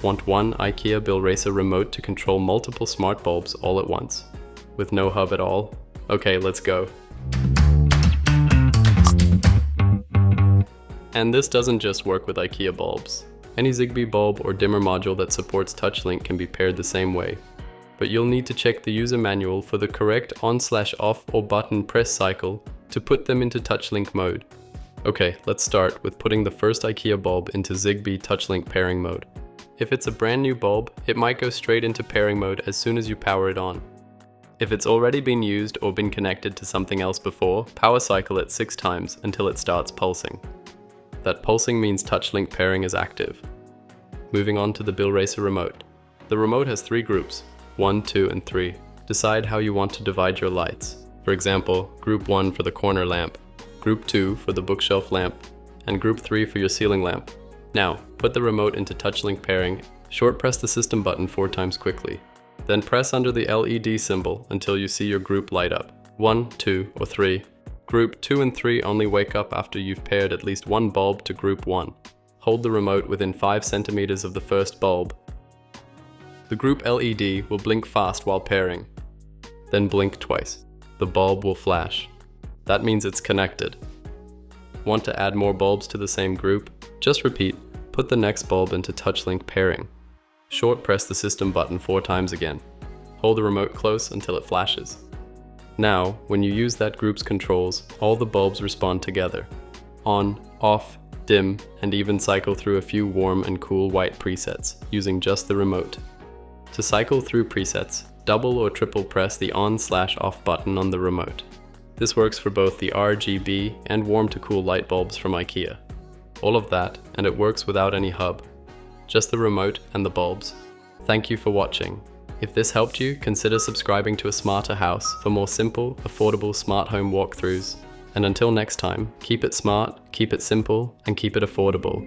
want one IKEA BILRESA remote to control multiple smart bulbs all at once, with no hub at all? Okay, let's go. And this doesn't just work with IKEA bulbs. Any Zigbee bulb or dimmer module that supports Touchlink can be paired the same way. But you'll need to check the user manual for the correct on/off or button press cycle to put them into Touchlink mode. Okay, let's start with putting the first IKEA bulb into Zigbee Touchlink pairing mode. If it's a brand new bulb, it might go straight into pairing mode as soon as you power it on. If it's already been used or been connected to something else before, power cycle it 6 times until it starts pulsing. That pulsing means Touchlink pairing is active. Moving on to the BILRESA remote. The remote has 3 groups, 1, 2, and 3. Decide how you want to divide your lights. For example, group 1 for the corner lamp, group 2 for the bookshelf lamp, and group 3 for your ceiling lamp. Now, put the remote into Touchlink pairing, short press the system button 4 times quickly. Then press under the LED symbol until you see your group light up, 1, 2, or 3. Group 2 and 3 only wake up after you've paired at least one bulb to group 1. Hold the remote within 5 centimeters of the first bulb. The group LED will blink fast while pairing. Then blink twice. The bulb will flash. That means it's connected. Want to add more bulbs to the same group? Just repeat, put the next bulb into Touchlink pairing. Short press the system button 4 times again. Hold the remote close until it flashes. Now, when you use that group's controls, all the bulbs respond together. On, off, dim, and even cycle through a few warm and cool white presets, using just the remote. To cycle through presets, double or triple press the on/off button on the remote. This works for both the RGB and warm to cool light bulbs from IKEA. All of that, and it works without any hub. Just the remote and the bulbs. Thank you for watching. If this helped you, consider subscribing to A Smarter House for more simple, affordable smart home walkthroughs. And until next time, keep it smart, keep it simple, and keep it affordable.